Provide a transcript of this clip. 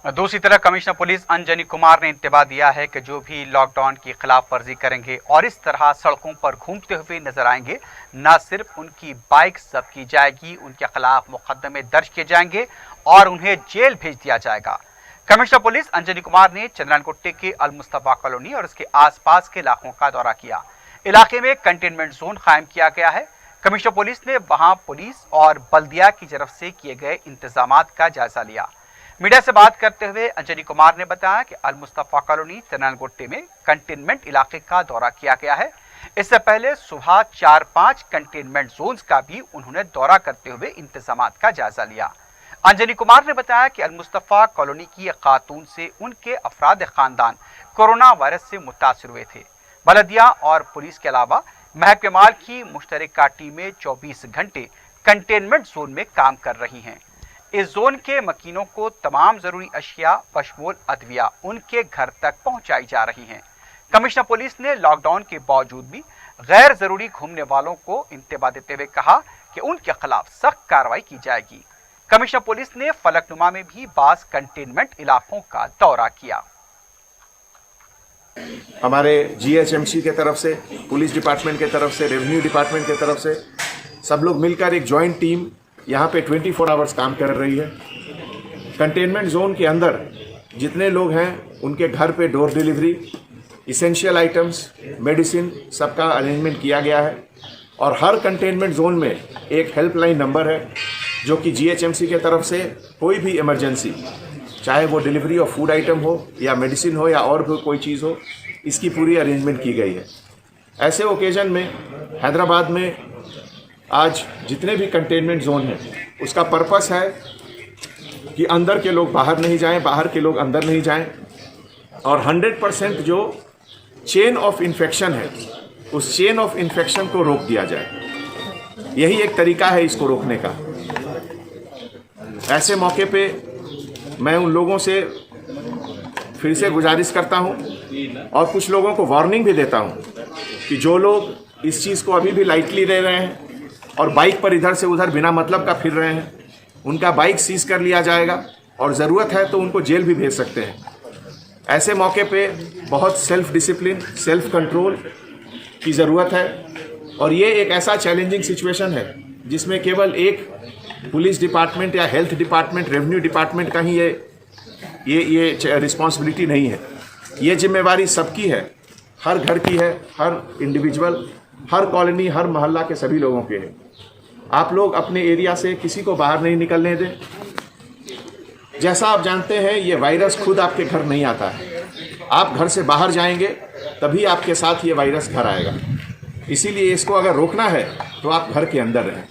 दूसरी तरफ commissioner police Anjani Kumar ने इंतबाह दिया है कि जो भी लॉकडाउन की खिलाफ वर्जी करेंगे और इस तरह सड़कों पर घूमते हुए नजर आएंगे, न सिर्फ उनकी बाइक जब्त की जाएगी, उनके खिलाफ मुकदमे दर्ज किए जाएंगे और उन्हें जेल भेज दिया जाएगा। कमिश्नर पुलिस अंजनी कुमार ने चंद्रानगुट्टे के अल मुस्तफा कॉलोनी और उसके आसपास के इलाकों का दौरा किया। इलाके में कंटेनमेंट जोन कायम किया गया है। कमिश्नर पुलिस ने वहां पुलिस और बल्दिया की तरफ से किए गए इंतजाम का जायजा लिया। मीडिया से बात करते हुए अंजनी कुमार ने बताया कि अल मुस्तफा कॉलोनी चंद्रानगुट्टे में कंटेनमेंट इलाके का दौरा किया गया है। इससे पहले सुबह 4-5 कंटेनमेंट जोन्स का भी उन्होंने दौरा करते हुए इंतजाम का जायजा लिया। अंजनी कुमार ने बताया कि अल मुस्तफा कॉलोनी की एक खातून से उनके अफराद खानदान कोरोना वायरस से मुतासर हुए थे। बल्दिया और पुलिस के अलावा महकमे माल की मुश्तरका टीमें 24 घंटे कंटेनमेंट जोन में काम कर रही हैं। इस जोन के मकीनों को तमाम जरूरी अशिया बशमूल अदविया उनके घर तक पहुंचाई जा रही हैं। कमिश्नर पुलिस ने लॉकडाउन के बावजूद भी गैर जरूरी घूमने वालों को इंतबाह देते हुए कहा कि उनके खिलाफ सख्त कार्रवाई की जाएगी। कमिश्नर पुलिस ने फलकनुमा में भी बास कंटेनमेंट इलाकों का दौरा किया। हमारे जीएचएमसी के तरफ से, पुलिस डिपार्टमेंट के तरफ से, रेवेन्यू डिपार्टमेंट के तरफ से सब लोग मिलकर एक जॉइंट टीम यहाँ पे 24 आवर्स काम कर रही है। कंटेनमेंट जोन के अंदर जितने लोग हैं उनके घर पे door delivery, essential items, medicine सबका अरेंजमेंट किया गया है। और हर कंटेनमेंट जोन में एक हेल्पलाइन नंबर है जो कि जीएचएमसी के तरफ से कोई भी इमरजेंसी, चाहे वो डिलीवरी ऑफ फूड आइटम हो या मेडिसिन हो या और भी कोई चीज़ हो, इसकी पूरी अरेंजमेंट की गई है। ऐसे ओकेजन में हैदराबाद में आज जितने भी कंटेनमेंट जोन हैं उसका पर्पस है कि अंदर के लोग बाहर नहीं जाएं, बाहर के लोग अंदर नहीं जाएं और 100% जो चेन ऑफ इन्फेक्शन है उस चेन ऑफ इन्फेक्शन को रोक दिया जाए। यही एक तरीका है इसको रोकने का। ऐसे मौके पे मैं उन लोगों से फिर से गुजारिश करता हूं और कुछ लोगों को वार्निंग भी देता हूं कि जो लोग इस चीज़ को अभी भी लाइटली ले रहे हैं और बाइक पर इधर से उधर बिना मतलब का फिर रहे हैं, उनका बाइक सीज कर लिया जाएगा और ज़रूरत है तो उनको जेल भी भेज सकते हैं। ऐसे मौके पे बहुत सेल्फ डिसिप्लिन, सेल्फ कंट्रोल की ज़रूरत है और ये एक ऐसा चैलेंजिंग सिचुएशन है जिसमें केवल एक पुलिस डिपार्टमेंट या हेल्थ डिपार्टमेंट, रेवेन्यू डिपार्टमेंट का ही ये रिस्पॉन्सिबिलिटी नहीं है। ये जिम्मेवारी सबकी है, हर घर की है, हर इंडिविजुअल, हर कॉलोनी, हर मोहल्ला के सभी लोगों के हैं। आप लोग अपने एरिया से किसी को बाहर नहीं निकलने दें। जैसा आप जानते हैं ये वायरस खुद आपके घर नहीं आता है, आप घर से बाहर जाएंगे तभी आपके साथ ये वायरस घर आएगा। इसीलिए इसको अगर रोकना है तो आप घर के अंदर रहें।